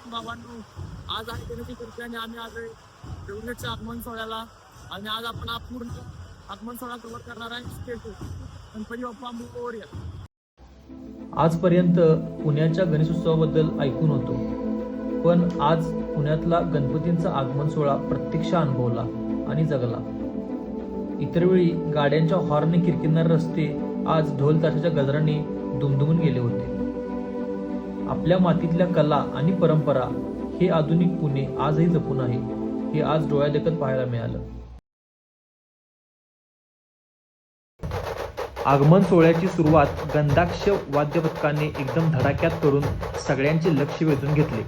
बाबांनो, आज आहे गणेश चतुर्थी आणि आम्ही आज गणेशच्या आगमन सोहळ्याला आणि आज आपण पूर्ण आगमन सोहळा कव्हर करणार आहे. गणपती बाप्पा मोरया. आजपर्यंत पुण्याच्या गणेशोत्सवाबद्दल ऐकून होतो, पण आज पुण्यातला गणपतींचा आगमन सोहळा प्रत्यक्ष अनुभवला आणि जगला. इतर वेळी गाड्यांच्या हॉर्नने किरकिरणारे रस्ते आज ढोल ताशाच्या गजराने दुमदुमून गेले होते. आपल्या मातीतल्या कला आणि परंपरा हे आधुनिक पुणे आजही जपून आहे, हे आज डोळ्यादेखत पाहायला मिळालं. आगमन सोहळ्याची सुरुवात गंधाक्ष वाद्यपथकाने एकदम धडाक्यात करून सगळ्यांचे लक्ष वेधून घेतले.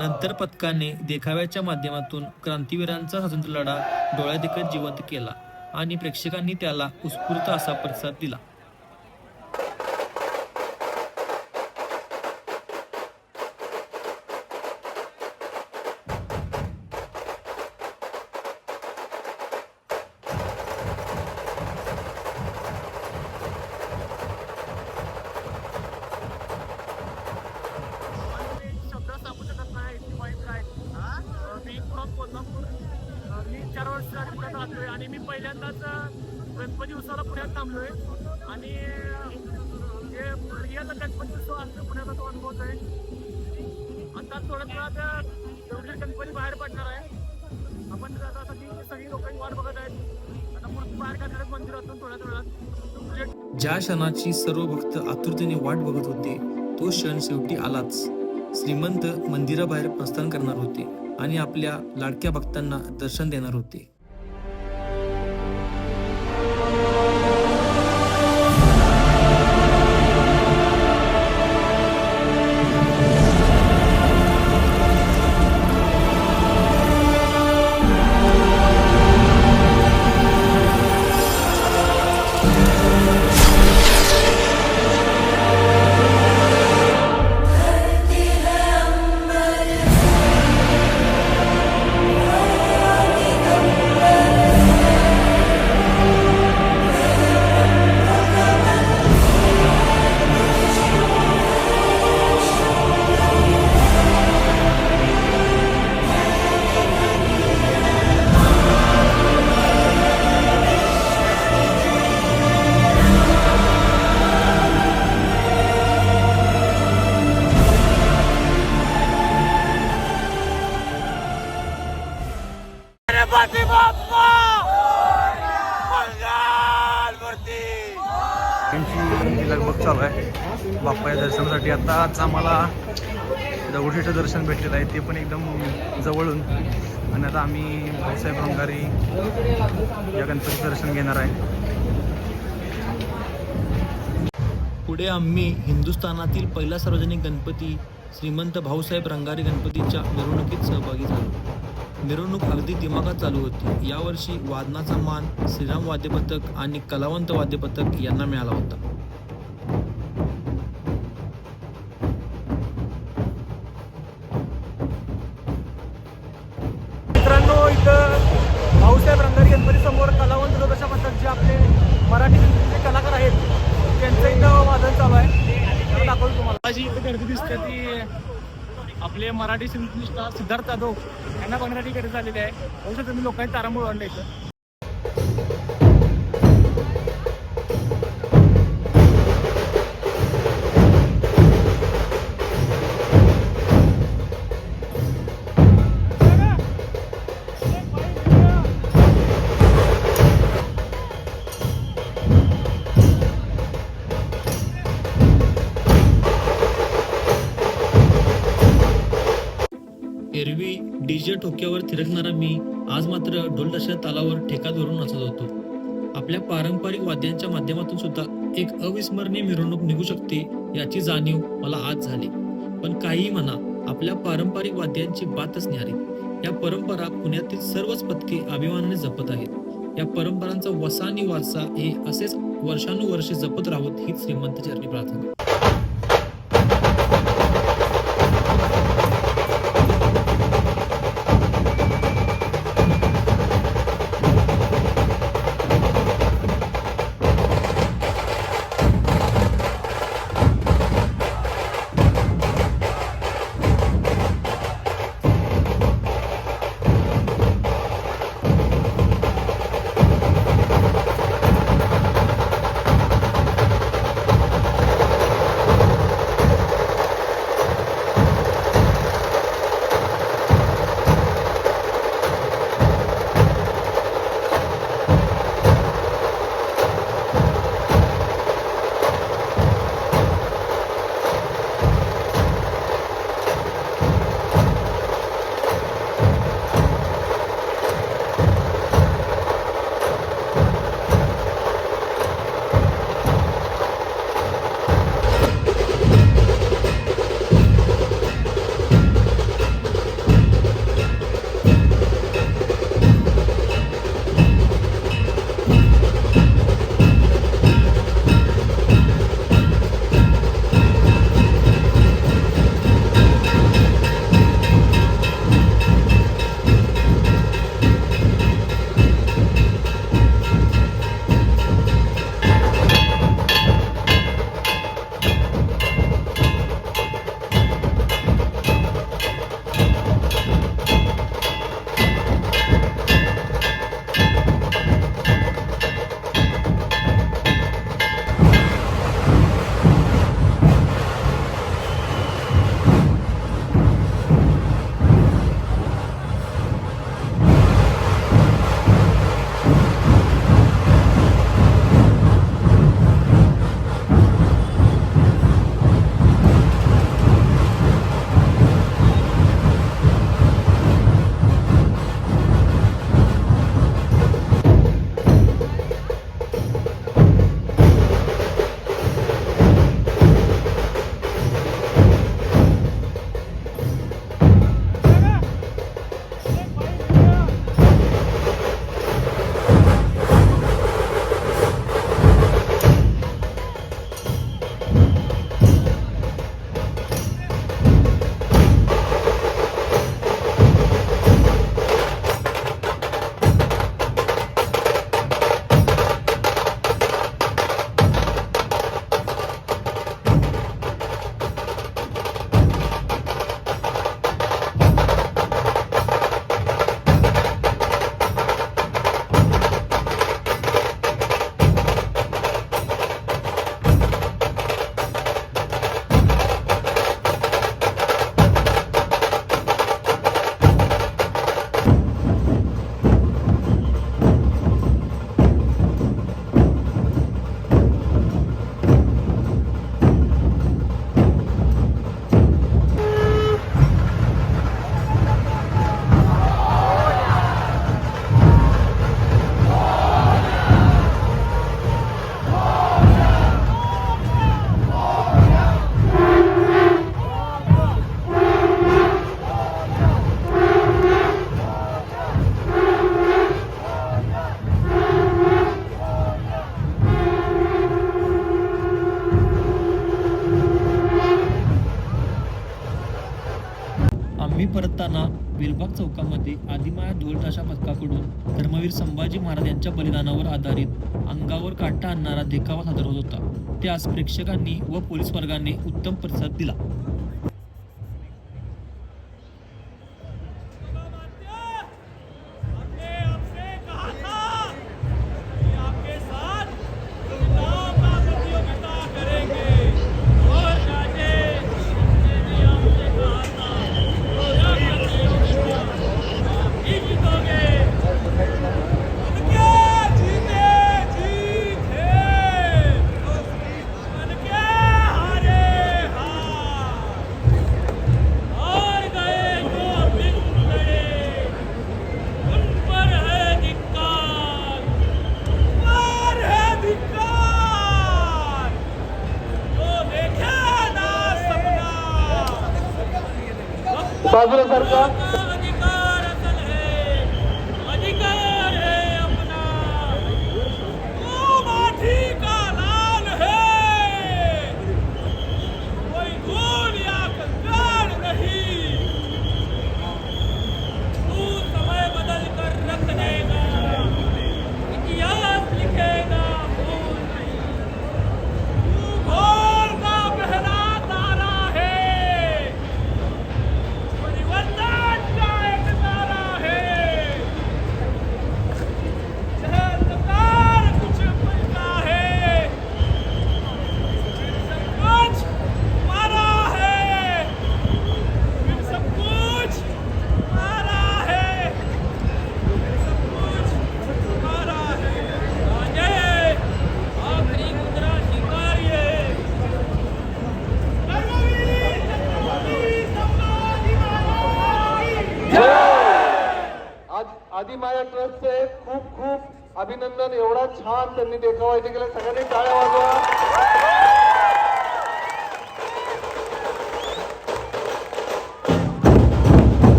नंतर पथकाने देखाव्याच्या माध्यमातून क्रांतीवीरांचा स्वातंत्र्य लढा डोळ्यादेखत जिवंत केला आणि प्रेक्षकांनी त्याला उत्स्फूर्त असा प्रतिसाद दिला. मी 4 वर्ष झाली पुण्यात राहतोय आणि मी पहिल्यांदाच गणपती उत्सवाला पुण्यात थांबलोय आणि रिअल गणपती उत्सव असतो पुण्याचा तो अनुभव आहे. आता थोड्याच वेळात गणपती बाहेर पडणार आहे. आपण आता सगळी लोकांनी वाट बघत आहेत. आता मूर्ती बाहेर काढणार मंदिरातून थोड्याच वेळात. ज्या क्षणाची सर्व भक्त आतुरतेने वाट बघत होते, तो क्षण शेवटी आलाच. श्रीमंत मंदिराबाहेर प्रस्थान करणार होते आणि आपल्या लाडक्या भक्तांना दर्शन देणार होते. लगबग चालू आहे बाप्पाच्या दर्शनासाठी. आताच आम्हाला दगडूशेठचं दर्शन भेटलेलं आहे, ते पण एकदम जवळून. आणि आता आम्ही भाऊसाहेब रंगारी या गणपतीचं दर्शन घेणार आहे. पुढे आम्ही हिंदुस्थानातील पहिला सार्वजनिक गणपती श्रीमंत भाऊसाहेब रंगारी गणपतीच्या मिरवणुकीत सहभागी झालो. मिरवणूक अगदी दिमागात चालू होती. यावर्षी वादनाचा मान श्रीराम वाद्यपथक आणि कलावंत वाद्यपथक यांना मिळाला होता. मित्रांनो, इथं भाऊसाहेब रंगारी गणपती समोर कलावंत जोगशा पथक जे आपले मराठी कलाकार आहेत त्यांचं इथं वादन चालू आहे. दाखवतो तुम्हाला. माझी इथं गर्दी दिसते ती आपले मराठी स्टार सिद्धार्थ जाधव यांना बघण्यासाठी गर्दी झालेली आहे. बहुशा तुम्ही लोकांनी तारांबळ आणलं इथं. एरवी डीजे ठोक्यावर थिरकणारा मी आज मात्र ढोलताशा तालावर ठेका धरून नाचत होतो. आपल्या पारंपरिक वाद्यांच्या माध्यमातून सुद्धा एक अविस्मरणीय मिरवणूक निघू शकते याची जाणीव मला आज झाली. पण काहीही म्हणा, आपल्या पारंपरिक वाद्यांची बातच न्यारी. या परंपरा पुण्यातील सर्वच पथके अभिमानाने जपत आहेत. या परंपरांचा वसा आणि वारसा हे असेच वर्षानुवर्षे जपत राहत हीच श्रीमंत चरणी प्रार्थना. आम्ही परतताना वेलबाग चौकामध्ये आदिमाया ढोल ताशा पथकाकडून धर्मवीर संभाजी महाराज यांच्या बलिदानावर आधारित अंगावर काटा आणणारा देखावा सादर होत होता. त्यास प्रेक्षकांनी व पोलीस वर्गाने उत्तम प्रतिसाद दिला. बाजूला सरका. अधिकार असल है, अधिकार है अपना, तू माटी का लाल है, कोई धूल या कंकड़ नहीं, तू समय बदल कर रख देगा, इतिहास लिखेगा, भूल नहीं, तू भोर का पहला तारा है, परिवर्तन का एक तारा है, चहलकार कुछ मिलता है, फिर सब कुछ मारा है, फिर सब कुछ मारा है, फिर सब कुछ मारा है. राजे आखरी मुद्रा स्वीकारिए. धर्मवीर छत्रपती संभाजी महाराज. आज आदिमाया ट्रस्टचे खूप खूप अभिनंदन. एवढा छान त्यांनी देखावा इथे केला. सगळ्यांनी टाळ्या वाजवा.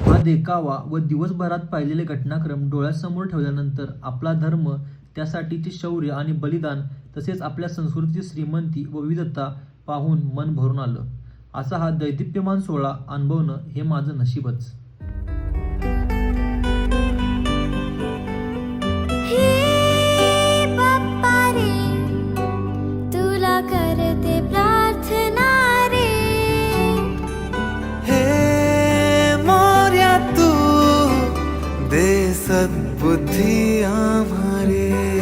हा देखावा व दिवसभरात पाहिलेले घटनाक्रम डोळ्यासमोर ठेवल्यानंतर आपला धर्म, त्यासाठीचे शौर्य आणि बलिदान तसेच आपल्या संस्कृतीची श्रीमंती व विविधता पाहून मन भरून आलं. असा हा दैदिप्यमान सोहळा अनुभवणं हे माझं नशीबच. हे बाप्पा रे, तुला करते प्रार्थना रे. हे मोर्या तू दे सद्बुद्धी आम्हारे.